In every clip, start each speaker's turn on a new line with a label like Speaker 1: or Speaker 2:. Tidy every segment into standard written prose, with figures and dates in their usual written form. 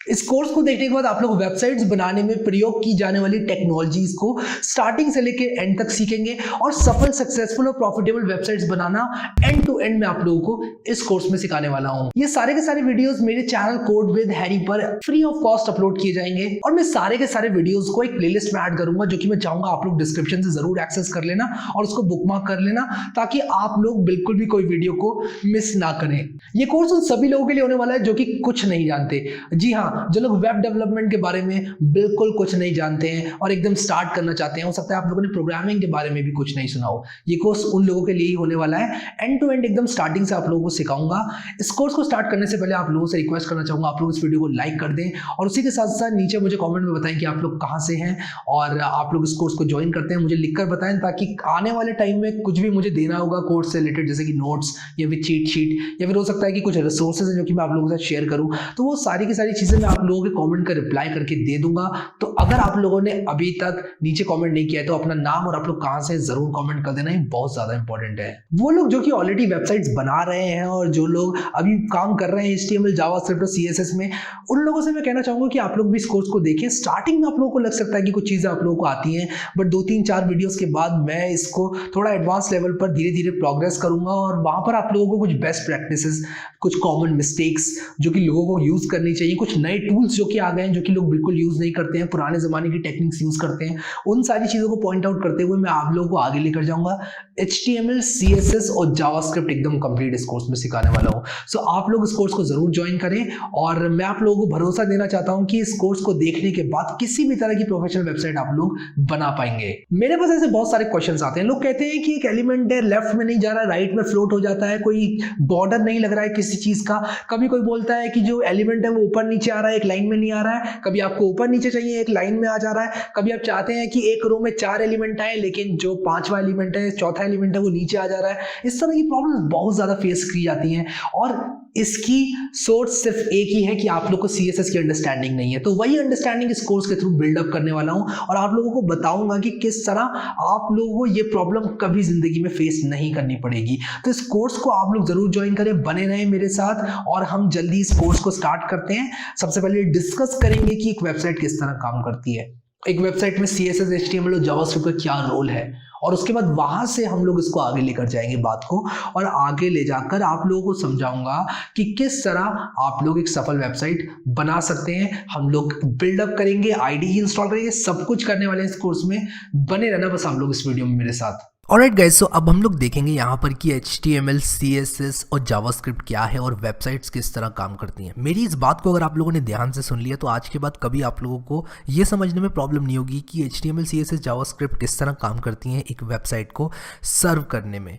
Speaker 1: इस कोर्स को देखने के बाद आप लोग वेबसाइट्स बनाने में प्रयोग की जाने वाली टेक्नोलॉजीज को स्टार्टिंग से लेके एंड तक सीखेंगे और सफल, सक्सेसफुल और प्रॉफिटेबल वेबसाइट्स बनाना एंड टू एंड मैं आप लोगों को इस कोर्स में सिखाने वाला हूं। ये सारे के सारे वीडियोस मेरे चैनल कोड विद हैरी पर फ्री ऑफ कॉस्ट अपलोड किए जाएंगे और मैं सारे के सारे वीडियोस को एक प्लेलिस्ट में ऐड करूंगा, जो कि मैं चाहूंगा आप लोग डिस्क्रिप्शन से जरूर एक्सेस कर लेना और उसको बुकमार्क कर लेना, ताकि आप लोग बिल्कुल भी कोई वीडियो को मिस ना करें। ये कोर्स उन सभी लोगों के लिए होने वाला है जो कि कुछ नहीं जानते। जी हाँ, जो लोग वेब डेवलपमेंट के बारे में बिल्कुल कुछ नहीं जानते हैं और एकदम स्टार्ट करना चाहते हैं। हो सकता है आप लोगों ने प्रोग्रामिंग के बारे में भी कुछ नहीं सुना हो। ये कोर्स उन लोगों के लिए ही होने वाला है। एंड टू एंड एकदम स्टार्टिंग से आप लोगों को सिखाऊंगा। इस कोर्स को स्टार्ट करने से पहले आप लोगों से रिक्वेस्ट करना चाहूंगा, आप लोग इस वीडियो को लाइक कर दें और उसी के साथ साथ नीचे मुझे कमेंट में बताएं कि आप लोग कहां से हैं और आप लोग इस कोर्स को ज्वाइन करते हैं। मुझे लिखकर बताएं, ताकि आने वाले टाइम में कुछ भी मुझे देना होगा कोर्स से रिलेटेड, जैसे कि नोट्स या फिर चीट शीट या फिर हो सकता है कि कुछ रिसोर्सेज हैं जो कि मैं आप लोगों के साथ शेयर करूं, तो वो सारी की सारी चीजें मैं आप लोगों के कमेंट का रिप्लाई करके दे दूंगा। तो अगर आप लोगों ने अभी तक नीचे कमेंट नहीं किया है तो अपना नाम और आप लोग कहां से जरूर कमेंट कर देना, ये बहुत ज्यादा इंपॉर्टेंट है। वो लोग जो कि ऑलरेडी वेबसाइट्स बना रहे हैं और जो लोग अभी काम कर रहे हैं HTML, जावास्क्रिप्ट और CSS में, उन लोगों से मैं कहना चाहूंगा कि आप लोग भी इस कोर्स को देखें। स्टार्टिंग में आप लोगों को लग सकता है कि कुछ चीजें आप लोगों को आती हैं, बट 2-3-4 वीडियोस के बाद मैं इसको थोड़ा एडवांस लेवल पर धीरे धीरे प्रोग्रेस करूंगा और वहां पर आप लोगों को कुछ बेस्ट प्रैक्टिसेस, कुछ कॉमन मिस्टेक्स जो कि लोगों को यूज करनी चाहिए, कुछ नए टूल्स जो कि आ गए हैं जो कि लोग बिल्कुल यूज नहीं करते हैं, पुराने जमाने की टेक्निक्स यूज करते हैं, उन सारी चीजों को पॉइंट आउट करते हुए मैं आप लोगों को आगे लेकर जाऊंगा। HTML, CSS और जावास्क्रिप्ट एकदम कंप्लीट इस कोर्स में सिखाने वाला हूं। सो आप लोग इस कोर्स को जरूर ज्वाइन करें और मैं आप लोगों को भरोसा देना चाहता हूं कि इस कोर्स को देखने के बाद किसी भी तरह की प्रोफेशनल वेबसाइट आप लोग बना पाएंगे। मेरे पास ऐसे बहुत सारे क्वेश्चंस आते हैं। लोग कहते हैं कि एक एलिमेंट है, लेफ्ट में नहीं जा रहा, राइट में फ्लोट हो जाता है, कोई बॉर्डर नहीं लग रहा है किसी चीज का। कभी कोई बोलता है कि जो एलिमेंट है वो ऊपर नीचे आ रहा है, एक लाइन में नहीं आ रहा है। कभी आपको ऊपर नीचे चाहिए, एक लाइन में आ जा रहा है। कभी आप चाहते हैं कि एक रो में 4 एलिमेंट आए, लेकिन जो 5वां एलिमेंट है, चौथा एलिमेंट है, वो नीचे आ जा रहा है। इस तरह की प्रॉब्लम्स बहुत ज्यादा फेस की जाती हैं और इसकी सोर्स सिर्फ एक ही है कि आप लोग को CSS की अंडरस्टैंडिंग नहीं है। तो वही अंडरस्टैंडिंग इस कोर्स के थ्रू बिल्डअप करने वाला हूं और आप लोगों को बताऊंगा कि किस तरह आप लोगों को ये प्रॉब्लम कभी जिंदगी में फेस नहीं करनी पड़ेगी। तो इस कोर्स को आप लोग जरूर ज्वाइन करें, बने रहें मेरे साथ और हम जल्दी इस कोर्स को स्टार्ट करते हैं। सबसे पहले डिस्कस करेंगे कि एक वेबसाइट किस तरह काम करती है, एक वेबसाइट में CSS, HTML और जावास्क्रिप्ट का क्या रोल है, और उसके बाद वहां से हम लोग इसको आगे लेकर जाएंगे बात को, और आगे ले जाकर आप लोगों को समझाऊंगा कि किस तरह आप लोग एक सफल वेबसाइट बना सकते हैं। हम लोग बिल्डअप करेंगे, IDE इंस्टॉल करेंगे, सब कुछ करने वाले हैं इस कोर्स में। बने रहना बस आप लोग इस वीडियो में मेरे साथ।
Speaker 2: ऑलराइट गाइस, सो अब हम लोग देखेंगे यहाँ पर कि HTML, CSS और जावास्क्रिप्ट क्या है और वेबसाइट्स किस तरह काम करती हैं। मेरी इस बात को अगर आप लोगों ने ध्यान से सुन लिया तो आज के बाद कभी आप लोगों को ये समझने में प्रॉब्लम नहीं होगी कि HTML, CSS, जावास्क्रिप्ट किस तरह काम करती हैं एक वेबसाइट को सर्व करने में।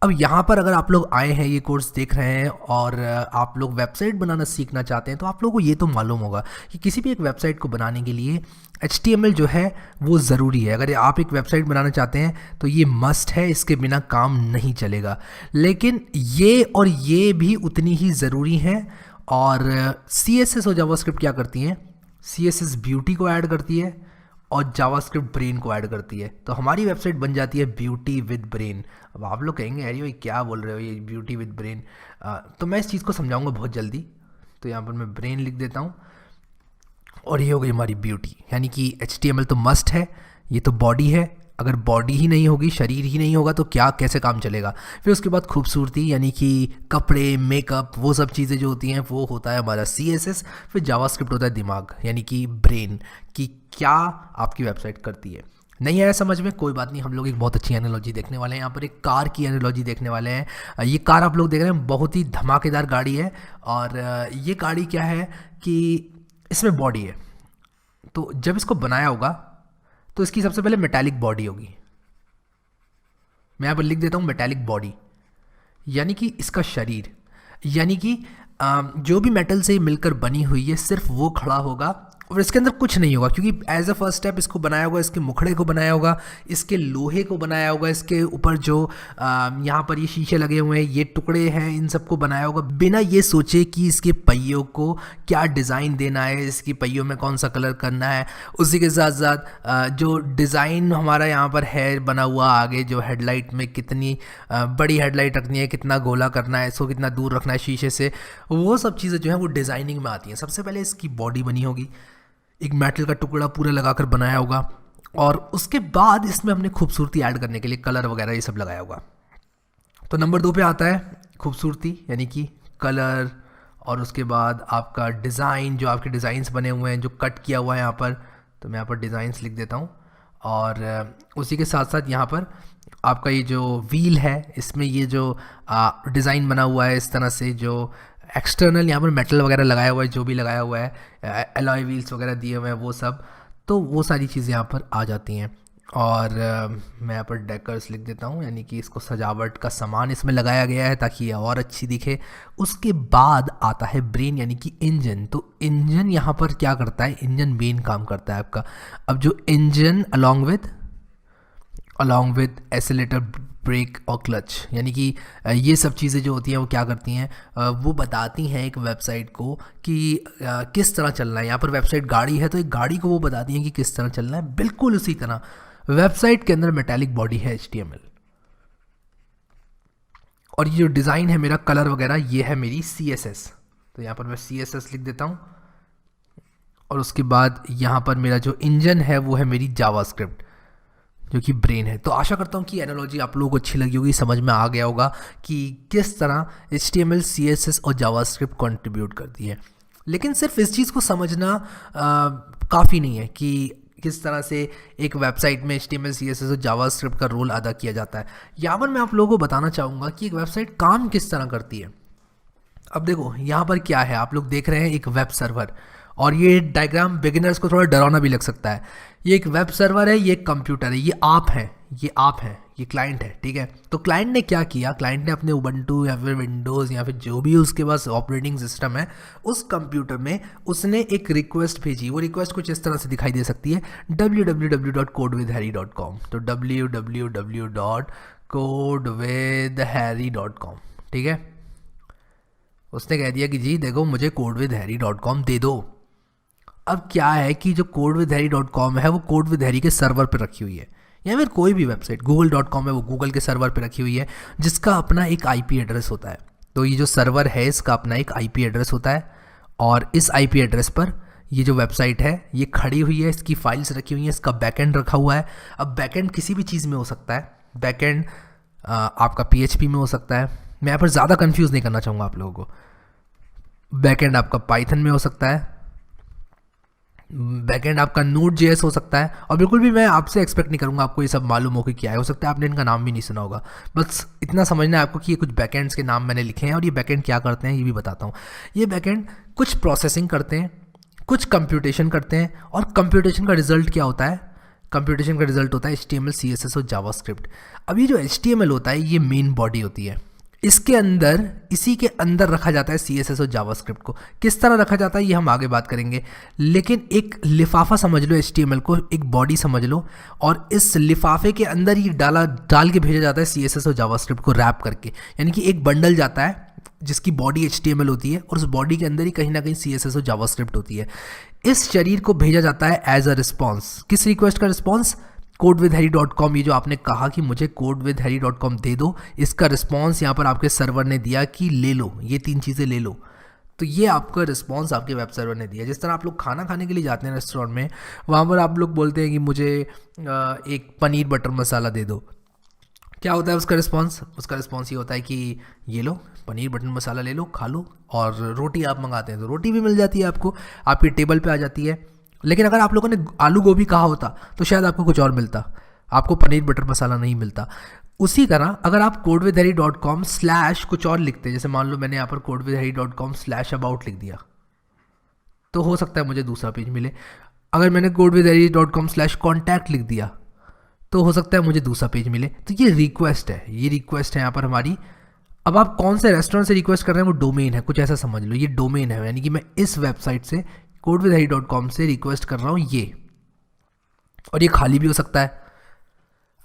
Speaker 2: अब यहाँ पर अगर आप लोग आए हैं, ये कोर्स देख रहे हैं और आप लोग वेबसाइट बनाना सीखना चाहते हैं, तो आप लोगों को ये तो मालूम होगा कि किसी भी एक वेबसाइट को बनाने के लिए HTML जो है वो ज़रूरी है। अगर आप एक वेबसाइट बनाना चाहते हैं तो ये मस्ट है, इसके बिना काम नहीं चलेगा। लेकिन ये और ये भी उतनी ही ज़रूरी है। और CSS और जावास्क्रिप्ट क्या करती हैं? CSS ब्यूटी को ऐड करती है और जावास्क्रिप्ट ब्रेन को ऐड करती है। तो हमारी वेबसाइट बन जाती है ब्यूटी विद ब्रेन। अब आप लोग कहेंगे अरे भाई क्या बोल रहे हो ये ब्यूटी विद ब्रेन, तो मैं इस चीज़ को समझाऊंगा बहुत जल्दी। तो यहाँ पर मैं ब्रेन लिख देता हूँ और ये हो गई हमारी ब्यूटी। यानी कि HTML तो मस्ट है, ये तो बॉडी है। अगर बॉडी ही नहीं होगी, शरीर ही नहीं होगा तो क्या कैसे काम चलेगा? फिर उसके बाद खूबसूरती यानी कि कपड़े, मेकअप, वो सब चीज़ें जो होती हैं वो होता है हमारा CSS। फिर जावास्क्रिप्ट होता है दिमाग यानी कि ब्रेन, कि क्या आपकी वेबसाइट करती है। नहीं आया समझ में? कोई बात नहीं, हम लोग एक बहुत अच्छी एनालॉजी देखने वाले हैं। यहाँ पर एक कार की एनालॉजी देखने वाले हैं। ये कार आप लोग देख रहे हैं, बहुत ही धमाकेदार गाड़ी है। और ये गाड़ी क्या है कि इसमें बॉडी है। तो जब इसको बनाया होगा तो इसकी सबसे पहले मेटालिक बॉडी होगी। मैं यहाँ पर लिख देता हूँ मेटालिक बॉडी, यानी कि इसका शरीर, यानी कि जो भी मेटल से मिलकर बनी हुई है सिर्फ वो खड़ा होगा और इसके अंदर कुछ नहीं होगा, क्योंकि एज अ फर्स्ट स्टेप इसको बनाया होगा, इसके मुखड़े को बनाया होगा, इसके लोहे को बनाया होगा, इसके ऊपर जो यहाँ पर ये शीशे लगे हुए हैं, ये टुकड़े हैं, इन सबको बनाया होगा बिना ये सोचे कि इसके पहियों को क्या डिज़ाइन देना है, इसकी पहियों में कौन सा कलर करना है। उसी के साथ साथ जो डिज़ाइन हमारा यहाँ पर है बना हुआ, आगे जो हेडलाइट में कितनी बड़ी हेडलाइट रखनी है, कितना गोला करना है, इसको कितना दूर रखना है शीशे से, वो सब चीज़ें जो है वो डिज़ाइनिंग में आती हैं। सबसे पहले इसकी बॉडी बनी होगी, एक मेटल का टुकड़ा पूरा लगाकर बनाया होगा, और उसके बाद इसमें हमने खूबसूरती ऐड करने के लिए कलर वगैरह ये सब लगाया होगा। तो नंबर 2 पे आता है खूबसूरती, यानी कि कलर, और उसके बाद आपका डिज़ाइन, जो आपके डिज़ाइंस बने हुए हैं, जो कट किया हुआ है यहाँ पर, तो मैं यहाँ पर डिज़ाइंस लिख देता हूँ। और उसी के साथ साथ यहाँ पर आपका ये जो व्हील है, इसमें ये जो डिज़ाइन बना हुआ है इस तरह से, जो एक्सटर्नल यहाँ पर मेटल वगैरह लगाया हुआ है, जो भी लगाया हुआ है, एलॉय व्हील्स वगैरह दिए हुए हैं, वो सब, तो वो सारी चीज़ें यहाँ पर आ जाती हैं। और मैं यहाँ पर डेकर्स लिख देता हूँ, यानी कि इसको सजावट का सामान इसमें लगाया गया है ताकि ये और अच्छी दिखे। उसके बाद आता है ब्रेन, यानी कि इंजन। तो इंजन यहाँ पर क्या करता है, इंजन मेन काम करता है आपका। अब जो engine along with accelerator, brake और क्लच, यानी कि ये सब चीज़ें जो होती हैं वो क्या करती हैं, वो बताती हैं एक वेबसाइट को कि किस तरह चलना है। यहाँ पर वेबसाइट गाड़ी है, तो एक गाड़ी को वो बताती हैं कि किस तरह चलना है। बिल्कुल उसी तरह वेबसाइट के अंदर मेटालिक बॉडी है HTML, और ये जो डिज़ाइन है मेरा, कलर वगैरह, ये है मेरी CSS। तो यहाँ पर मैं CSS लिख देता हूँ, और उसके बाद यहाँ पर मेरा जो इंजन है वो है मेरी जावास्क्रिप्ट, जो कि ब्रेन है। तो आशा करता हूँ कि एनालॉजी आप लोगों को अच्छी लगी होगी, समझ में आ गया होगा कि किस तरह HTML, CSS और जावास्क्रिप्ट कंट्रीब्यूट करती है। लेकिन सिर्फ इस चीज़ को समझना काफ़ी नहीं है कि किस तरह से एक वेबसाइट में HTML, CSS और जावास्क्रिप्ट का रोल अदा किया जाता है। यहाँ पर मैं आप लोगों को बताना चाहूँगा कि एक वेबसाइट काम किस तरह करती है। अब देखो यहाँ पर क्या है, आप लोग देख रहे हैं एक वेब सर्वर, और ये डायग्राम बिगिनर्स को थोड़ा डरावना भी लग सकता है। ये एक वेब सर्वर है, ये एक कंप्यूटर है, ये आप हैं, ये क्लाइंट है, ठीक है। तो क्लाइंट ने क्या किया, क्लाइंट ने अपने उबंटू या फिर विंडोज़ या फिर जो भी उसके पास ऑपरेटिंग सिस्टम है, उस कंप्यूटर में उसने एक रिक्वेस्ट भेजी। वो रिक्वेस्ट कुछ इस तरह से दिखाई दे सकती है, www.codewithharry.com। तो www.codewithharry.com, ठीक है। उसने कह दिया कि जी देखो, मुझे codewithharry.com दे दो। अब क्या है कि जो codewithharry.com है वो codewithharry के सर्वर पे रखी हुई है, या फिर कोई भी वेबसाइट google.com है वो गूगल के सर्वर पे रखी हुई है, जिसका अपना एक IP एड्रेस होता है। तो ये जो सर्वर है इसका अपना एक IP एड्रेस होता है, और इस IP एड्रेस पर ये जो वेबसाइट है ये खड़ी हुई है, इसकी फाइल्स रखी हुई हैं, इसका बैकएंड रखा हुआ है। अब बैकएंड किसी भी चीज़ में हो सकता है, बैकएंड आपका PHP में हो सकता है, मैं यहाँ पर ज़्यादा कंफ्यूज नहीं करना चाहूँगा आप लोगों को। बैकएंड आपका पाइथन में हो सकता है, बैकएंड आपका Node.js हो सकता है, और बिल्कुल भी मैं आपसे एक्सपेक्ट नहीं करूँगा आपको ये सब मालूम हो कि क्या है। हो सकता है आपने इनका नाम भी नहीं सुना होगा, बस इतना समझना है आपको कि ये कुछ बैकएंड्स के नाम मैंने लिखे हैं, और ये बैकएंड क्या करते हैं ये भी बताता हूँ। ये बैकएंड कुछ प्रोसेसिंग करते हैं, कुछ कंप्यूटेशन करते हैं, और कंप्यूटेशन का रिजल्ट क्या होता है, कंप्यूटेशन का रिजल्ट होता है HTML, CSS और जावास्क्रिप्ट। अब ये जो HTML होता है ये मेन बॉडी होती है, इसके अंदर, इसी के अंदर रखा जाता है CSS और जावास्क्रिप्ट को। किस तरह रखा जाता है ये हम आगे बात करेंगे, लेकिन एक लिफाफा समझ लो, HTML को एक बॉडी समझ लो, और इस लिफाफे के अंदर ये डाल के भेजा जाता है CSS और जावास्क्रिप्ट को रैप करके। यानी कि एक बंडल जाता है जिसकी बॉडी HTML होती है, और उस बॉडी के अंदर ही कहीं ना कहीं CSS और जावास्क्रिप्ट होती है। इस शरीर को भेजा जाता है एज अ रिस्पॉन्स। किस रिक्वेस्ट का रिस्पॉन्स, codewithharry.com। ये जो आपने कहा कि मुझे codewithharry.com दे दो, इसका रिस्पॉन्स यहाँ पर आपके सर्वर ने दिया कि ले लो, ये 3 चीज़ें ले लो। तो ये आपका रिस्पॉन्स आपके वेब सर्वर ने दिया। जिस तरह आप लोग खाना खाने के लिए जाते हैं रेस्टोरेंट में, वहाँ पर आप लोग बोलते हैं कि मुझे एक पनीर बटर मसाला दे दो। क्या होता है उसका रिस्पॉन्स, उसका रिस्पॉन्स ये होता है कि ये लो पनीर बटर मसाला ले लो, खा लो। और रोटी आप मंगाते हैं तो रोटी भी मिल जाती है आपको, आपकी टेबल पे आ जाती है। लेकिन अगर आप लोगों ने आलू गोभी कहा होता तो शायद आपको कुछ और मिलता, आपको पनीर बटर मसाला नहीं मिलता। उसी तरह अगर आप codewithharry.com / कुछ और लिखते, जैसे मान लो मैंने यहाँ पर codewithharry.com / about लिख दिया, तो हो सकता है मुझे दूसरा पेज मिले। अगर मैंने codewithharry.com / contact लिख दिया तो हो सकता है मुझे दूसरा पेज मिले। तो ये रिक्वेस्ट है, ये रिक्वेस्ट है यहाँ पर हमारी। अब आप कौन से रेस्टोरेंट से रिक्वेस्ट कर रहे हैं वो डोमेन है, कुछ ऐसा समझ लो, ये डोमेन है। यानी कि मैं इस वेबसाइट से codewithhari.com से रिक्वेस्ट कर रहा हूँ ये, और ये खाली भी हो सकता है।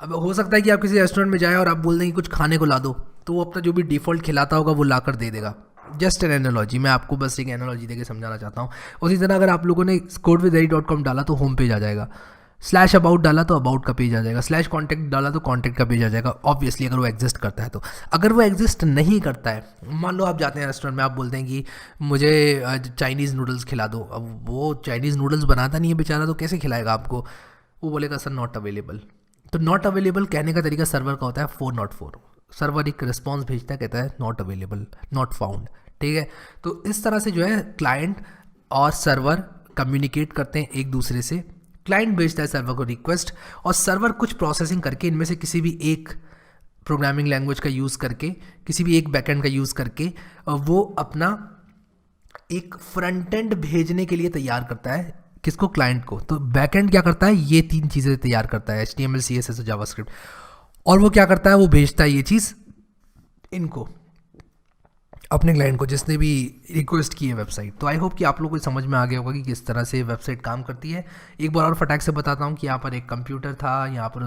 Speaker 2: अब हो सकता है कि आप किसी रेस्टोरेंट में जाएं और आप बोल दें कि कुछ खाने को ला दो, तो वो अपना जो भी डिफ़ॉल्ट खिलाता होगा वो ला कर दे देगा। जस्ट एन एनालॉजी, मैं आपको बस एक एनालॉजी देके समझाना चाहता हूँ। उसी तरह अगर आप लोगों ने codewithhari.com डाला तो होम पेज आ जाएगा, /about डाला तो अबाउट का पेज आ जाएगा, /contact डाला तो कॉन्टैक्ट का पेज आ जाएगा। ऑब्वियसली अगर वो एग्जिस्ट करता है तो। अगर वो एग्जिस्ट नहीं करता है, मान लो आप जाते हैं रेस्टोरेंट में, आप बोलते हैं कि मुझे चाइनीज़ नूडल्स खिला दो, अब वो चाइनीज़ नूडल्स बनाता नहीं है बेचारा, तो कैसे खिलाएगा आपको? वो बोलेगा सर नॉट अवेलेबल। तो नॉट अवेलेबल कहने का तरीका सर्वर का होता है 404। सर्वर एक रिस्पॉन्स भेजता है, कहता है नॉट अवेलेबल, नॉट फाउंड, ठीक है। तो इस तरह से जो है क्लाइंट और सर्वर कम्युनिकेट करते हैं एक दूसरे से। क्लाइंट भेजता है सर्वर को रिक्वेस्ट, और सर्वर कुछ प्रोसेसिंग करके इनमें से किसी भी एक प्रोग्रामिंग लैंग्वेज का यूज़ करके, किसी भी एक बैकएंड का यूज़ करके वो अपना एक फ्रंट एंड भेजने के लिए तैयार करता है। किसको? क्लाइंट को। तो बैकएंड क्या करता है? ये 3 चीज़ें तैयार करता है, HTML, CSS और जावास्क्रिप्ट। और वो क्या करता है? वो भेजता है ये चीज़ इनको, अपने क्लाइंट को, जिसने भी रिक्वेस्ट की है वेबसाइट। तो आई होप कि आप लोगों को समझ में आ गया होगा कि किस तरह से वेबसाइट काम करती है। एक बार और फटाक से बताता हूँ कि यहाँ पर एक कंप्यूटर था, यहाँ पर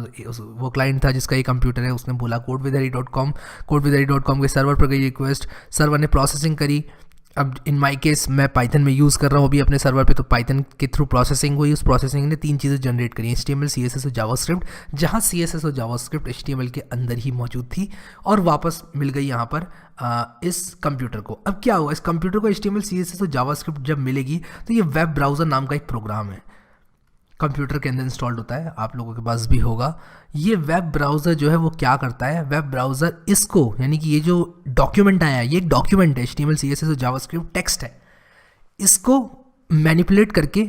Speaker 2: वो क्लाइंट था जिसका ये कंप्यूटर है, उसने बोला codewithhari.com के सर्वर पर गई रिक्वेस्ट, सर्वर ने प्रोसेसिंग करी। अब इन माई केस मैं पाइथन में यूज़ कर रहा हूँ अभी अपने सर्वर पे, तो पाइथन के थ्रू प्रोसेसिंग हुई। उस प्रोसेसिंग ने 3 चीज़ें जनरेट करी, HTML, CSS और जावास्क्रिप्ट, जहाँ CSS और जावास्क्रिप्ट HTML के अंदर ही मौजूद थी और वापस मिल गई यहाँ पर इस कंप्यूटर को। अब क्या हुआ, इस कंप्यूटर को HTML, CSS और जावास्क्रिप्ट जब मिलेगी तो ये वेब ब्राउज़र नाम का एक प्रोग्राम है, कंप्यूटर के अंदर इंस्टॉल्ड होता है, आप लोगों के पास भी होगा। ये वेब ब्राउज़र जो है वो क्या करता है? वेब ब्राउज़र इसको, यानी कि ये जो डॉक्यूमेंट आया है, ये एक डॉक्यूमेंट है, HTML, CSS और जावास्क्रिप्ट टेक्स्ट है, इसको मैनिपुलेट करके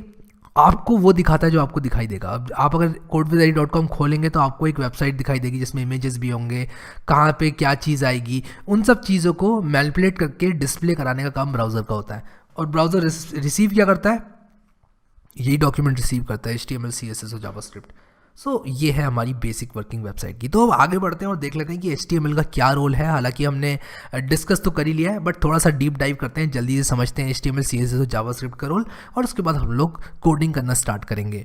Speaker 2: आपको वो दिखाता है जो आपको दिखाई देगा। अब आप अगर codewithhari.com खोलेंगे तो आपको एक वेबसाइट दिखाई देगी जिसमें इमेजेस भी होंगे, कहाँ पे क्या चीज़ आएगी, उन सब चीज़ों को मैनिपुलेट करके डिस्प्ले कराने का काम ब्राउज़र का होता है। और ब्राउज़र रिसीव क्या करता है? यही डॉक्यूमेंट रिसीव करता है, HTML, CSS और जावास्क्रिप्ट। सो ये है हमारी बेसिक वर्किंग वेबसाइट की। तो अब आगे बढ़ते हैं और देख लेते हैं कि HTML का क्या रोल है। हालांकि हमने डिस्कस तो कर ही लिया है, बट थोड़ा सा डीप डाइव करते हैं, जल्दी से समझते हैं HTML, CSS और जावास्क्रिप्ट का रोल, और उसके बाद हम लोग कोडिंग करना स्टार्ट करेंगे।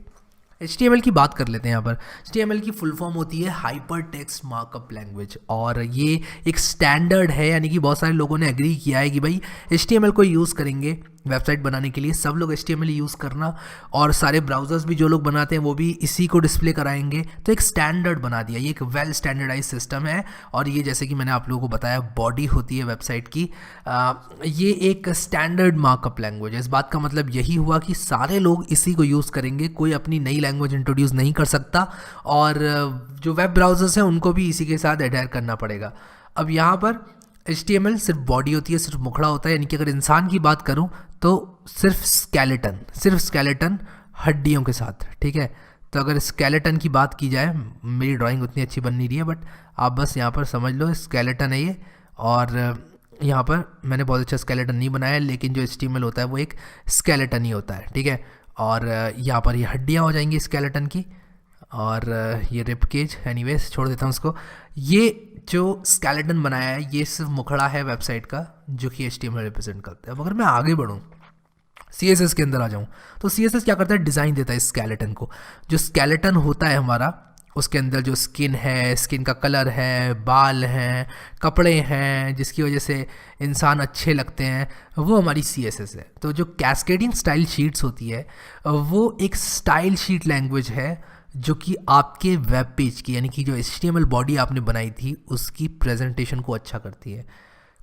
Speaker 2: HTML की बात कर लेते हैं। यहाँ पर HTML की फुल फॉर्म होती है हाइपर टेक्स्ट मार्कअप लैंग्वेज, और ये एक स्टैंडर्ड है, यानी कि बहुत सारे लोगों ने एग्री किया है कि भाई HTML को यूज़ करेंगे वेबसाइट बनाने के लिए, सब लोग HTML यूज़ करना, और सारे ब्राउज़र्स भी जो लोग बनाते हैं वो भी इसी को डिस्प्ले कराएंगे। तो एक स्टैंडर्ड बना दिया, ये एक वेल स्टैंडर्डाइज सिस्टम है। और ये जैसे कि मैंने आप लोगों को बताया, बॉडी होती है वेबसाइट की, ये एक स्टैंडर्ड मार्कअप लैंग्वेज है। इस बात का मतलब यही हुआ कि सारे लोग इसी को यूज़ करेंगे, कोई अपनी नई लैंग्वेज इंट्रोड्यूस नहीं कर सकता, और जो वेब ब्राउज़र्स हैं उनको भी इसी के साथ एडहेयर करना पड़ेगा। अब यहाँ पर HTML सिर्फ बॉडी होती है, सिर्फ मुखड़ा होता है, यानी कि अगर इंसान की बात करूं तो सिर्फ स्केलेटन हड्डियों के साथ, ठीक है। तो अगर स्केलेटन की बात की जाए, मेरी ड्राइंग उतनी अच्छी बन नहीं रही है, बट आप बस यहाँ पर समझ लो स्केलेटन है ये, और यहाँ पर मैंने बहुत अच्छा स्केलेटन नहीं बनाया, लेकिन जो HTML होता है वो एक स्केलेटन ही होता है, ठीक है। और यहाँ पर ये हड्डियाँ हो जाएंगी स्केलेटन की, और ये रिब केज, एनीवेज छोड़ देता हूँ उसको। ये जो स्केलेटन बनाया है ये सिर्फ मुखड़ा है वेबसाइट का, जो कि HTML रिप्रेजेंट करता है। अब अगर मैं आगे बढ़ूँ, CSS के अंदर आ जाऊँ, तो CSS क्या करता है? डिज़ाइन देता है स्केलेटन को। जो स्केलेटन होता है हमारा, उसके अंदर जो स्किन है, स्किन का कलर है, बाल हैं, कपड़े हैं, जिसकी वजह से इंसान अच्छे लगते हैं, वो हमारी CSS है। तो जो कैस्केडिंग स्टाइल शीट्स होती है वो एक स्टाइल शीट लैंग्वेज है, जो कि आपके वेब पेज की, यानी कि जो HTML बॉडी आपने बनाई थी उसकी प्रेजेंटेशन को अच्छा करती है।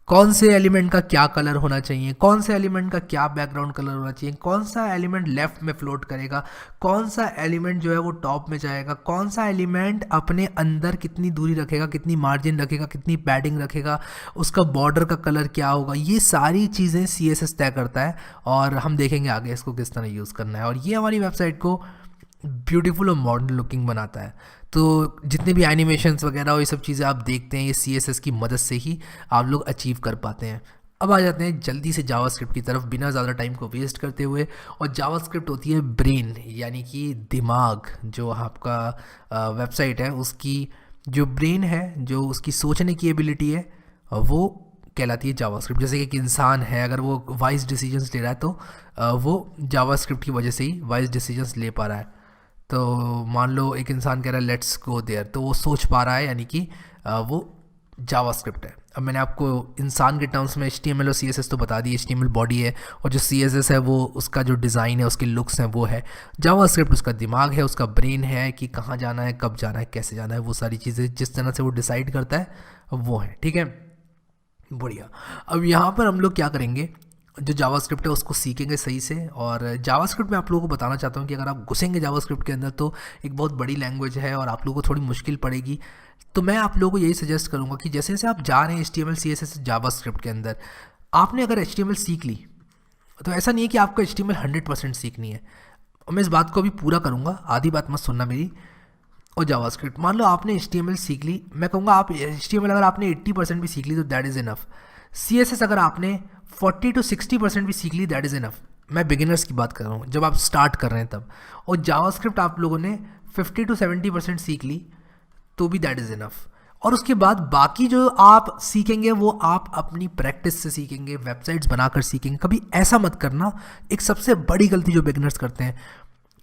Speaker 2: कौन से एलिमेंट का क्या कलर होना चाहिए, कौन से एलिमेंट का क्या बैकग्राउंड कलर होना चाहिए, कौन सा एलिमेंट लेफ्ट में फ्लोट करेगा, कौन सा एलिमेंट जो है वो टॉप में जाएगा, कौन सा एलिमेंट अपने अंदर कितनी दूरी रखेगा, कितनी मार्जिन रखेगा, कितनी पैडिंग रखेगा, उसका बॉर्डर का कलर क्या होगा, ये सारी चीज़ें CSS तय करता है। और हम देखेंगे आगे इसको किस तरह यूज़ करना है, और ये हमारी वेबसाइट को ब्यूटीफुल और मॉडर्न लुकिंग बनाता है। तो जितने भी एनिमेशंस वगैरह ये सब चीज़ें आप देखते हैं, ये CSS की मदद से ही आप लोग अचीव कर पाते हैं। अब आ जाते हैं जल्दी से जावास्क्रिप्ट की तरफ, बिना ज़्यादा टाइम को वेस्ट करते हुए। और जावास्क्रिप्ट होती है ब्रेन, यानी कि दिमाग। जो आपका वेबसाइट है उसकी जो ब्रेन है, जो उसकी सोचने की एबिलिटी है, वो कहलाती है जावास्क्रिप्ट। जैसे कि एक इंसान है, अगर वो वाइज डिसीजंस ले रहा है तो वो जावास्क्रिप्ट की वजह से ही वाइज डिसीजंस ले पा रहा है। तो मान लो एक इंसान कह रहा है लेट्स गो देयर, तो वो सोच पा रहा है, यानी कि वो जावास्क्रिप्ट है। अब मैंने आपको इंसान के टर्म्स में HTML और CSS तो बता दी। HTML बॉडी है और जो CSS है वो उसका जो डिज़ाइन है, उसके लुक्स हैं वो है। जावास्क्रिप्ट उसका दिमाग है, उसका ब्रेन है कि कहाँ जाना है, कब जाना है, कैसे जाना है, वो सारी चीज़ें जिस तरह से वो डिसाइड करता है वो है। ठीक है, बढ़िया। अब यहाँ पर हम लोग क्या करेंगे, जो जावास्क्रिप्ट है उसको सीखेंगे सही से। और जावास्क्रिप्ट में आप लोगों को बताना चाहता हूँ कि अगर आप घुसेंगे जावास्क्रिप्ट के अंदर तो एक बहुत बड़ी लैंग्वेज है और आप लोगों को थोड़ी मुश्किल पड़ेगी। तो मैं आप लोगों को यही सजेस्ट करूँगा कि जैसे जैसे आप जा रहे हैं HTML CSS जावास्क्रिप्ट के अंदर, आपने अगर HTML सीख ली तो ऐसा नहीं है कि आपको HTML 100% सीखनी है। और मैं इस बात को अभी पूरा करूँगा, आधी बात मत सुनना मेरी। और जावास्क्रिप्ट, मान लो आपने HTML सीख ली, मैं कहूँगा आप HTML अगर आपने 80% भी सीख ली तो दैट इज़ इनफ। CSS अगर आपने 40 to 60% भी सीख ली दैट इज़ इनफ। मैं बिगिनर्स की बात कर रहा हूँ, जब आप स्टार्ट कर रहे हैं तब। और जावास्क्रिप्ट आप लोगों ने 50 to 70% सीख ली तो भी दैट इज़ इनफ। और उसके बाद बाकी जो आप सीखेंगे वो आप अपनी प्रैक्टिस से सीखेंगे, वेबसाइट्स बनाकर सीखेंगे। कभी ऐसा मत करना, एक सबसे बड़ी गलती जो बिगिनर्स करते हैं,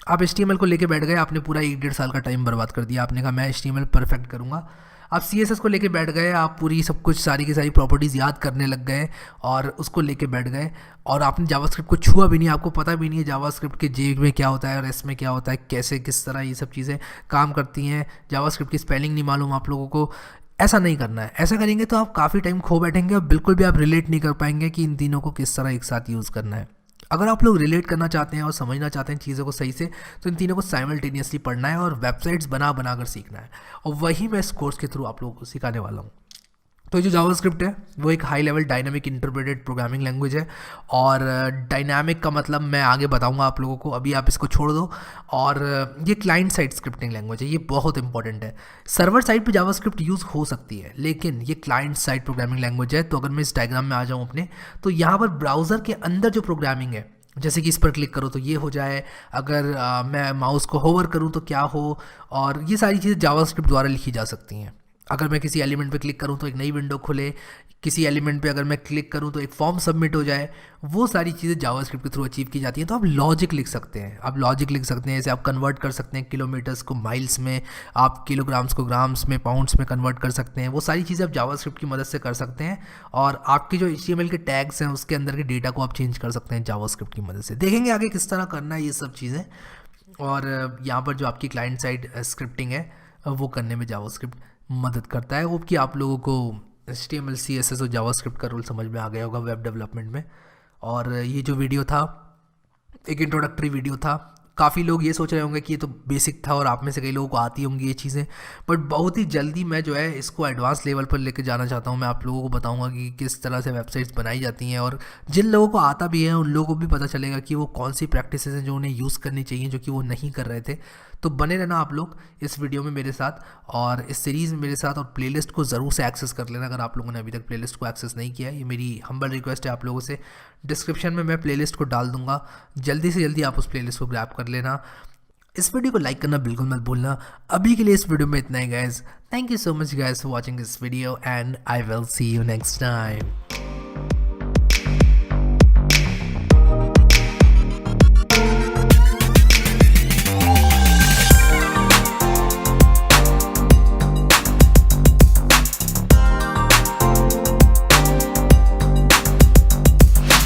Speaker 2: आप HTML को लेके बैठ गए, आपने पूरा 1-1.5 साल का टाइम बर्बाद कर दिया। आपने कहा मैं HTML परफेक्ट करूँगा। आप CSS को लेके बैठ गए, आप पूरी सब कुछ सारी की सारी प्रॉपर्टीज़ याद करने लग गए और उसको लेके बैठ गए, और आपने जावास्क्रिप्ट को छुआ भी नहीं, आपको पता भी नहीं है जावास्क्रिप्ट के J में क्या होता है और S में क्या होता है, कैसे किस तरह ये सब चीज़ें काम करती हैं। जावास्क्रिप्ट की स्पेलिंग नहीं मालूम आप लोगों को। ऐसा नहीं करना है। ऐसा करेंगे तो आप काफ़ी टाइम खो बैठेंगे और बिल्कुल भी आप रिलेट नहीं कर पाएंगे कि इन तीनों को किस तरह एक साथ यूज़ करना है। अगर आप लोग रिलेट करना चाहते हैं और समझना चाहते हैं चीज़ों को सही से, तो इन तीनों को साइमल्टेनियसली पढ़ना है और वेबसाइट्स बना कर सीखना है। और वही मैं इस कोर्स के थ्रू आप लोगों को सिखाने वाला हूँ। तो ये जो जावास्क्रिप्ट है वो एक high level dynamic interpreted programming language है। और डायनामिक का मतलब मैं आगे बताऊंगा आप लोगों को, अभी आप इसको छोड़ दो। और ये क्लाइंट साइड स्क्रिप्टिंग लैंग्वेज है, ये बहुत इंपॉर्टेंट है। सर्वर साइड पे जावास्क्रिप्ट यूज़ हो सकती है, लेकिन ये क्लाइंट साइड प्रोग्रामिंग लैंग्वेज है। तो अगर मैं इस डायग्राम में आ जाऊँ अपने, तो यहाँ पर ब्राउज़र के अंदर जो प्रोग्रामिंग है, जैसे कि इस पर क्लिक करो तो ये हो जाए, अगर मैं माउस को होवर करूँ तो क्या हो, और ये सारी चीज़ें जावास्क्रिप्ट द्वारा लिखी जा सकती हैं। अगर मैं किसी एलिमेंट पे क्लिक करूँ तो एक नई विंडो खुले, किसी एलिमेंट पे अगर मैं क्लिक करूँ तो एक फॉर्म सबमिट हो जाए, वो सारी चीज़ें जावास्क्रिप्ट के थ्रू अचीव की जाती हैं। तो आप लॉजिक लिख सकते हैं, आप लॉजिक लिख सकते हैं, जैसे आप कन्वर्ट कर सकते हैं किलोमीटर्स को माइल्स में, आप किलोग्राम्स को ग्राम्स में, पाउंड्स में कन्वर्ट कर सकते हैं। वो सारी चीज़ें आप जावास्क्रिप्ट की मदद से कर सकते हैं। और आपके जो HTML के टैग्स हैं उसके अंदर के डेटा को आप चेंज कर सकते हैं जावास्क्रिप्ट की मदद से। देखेंगे आगे किस तरह करना है ये सब चीज़ें। और यहाँ पर जो आपकी क्लाइंट साइड स्क्रिप्टिंग है वो करने में जावास्क्रिप्ट मदद करता है। वो कि आप लोगों को HTML CSS और जावास्क्रिप्ट का रोल समझ में आ गया होगा वेब डेवलपमेंट में। और ये जो वीडियो था एक इंट्रोडक्टरी वीडियो था। काफ़ी लोग ये सोच रहे होंगे कि ये तो बेसिक था और आप में से कई लोगों को आती होंगी ये चीज़ें, बट बहुत ही जल्दी मैं जो है इसको एडवांस लेवल पर लेके जाना चाहता हूँ। मैं आप लोगों को बताऊँगा कि किस तरह से वेबसाइट्स बनाई जाती हैं, और जिन लोगों को आता भी है उन लोगों को भी पता चलेगा कि वो कौन सी प्रैक्टिसेस हैं जो उन्हें यूज़ करनी चाहिए, जो कि वो नहीं कर रहे थे। तो बने रहना आप लोग इस वीडियो में मेरे साथ और इस सीरीज़ में मेरे साथ, और प्लेलिस्ट को ज़रूर से एक्सेस कर लेना अगर आप लोगों ने अभी तक प्लेलिस्ट को एक्सेस नहीं किया है। ये मेरी हम्बल रिक्वेस्ट है आप लोगों से। डिस्क्रिप्शन में मैं प्लेलिस्ट को डाल दूंगा, जल्दी से जल्दी आप उस प्लेलिस्ट को ग्रैब कर लेना। इस वीडियो को लाइक करना बिल्कुल मत भूलना। अभी के लिए इस वीडियो में इतना ही guys. Thank you so much guys for watching this video and I will see you next time.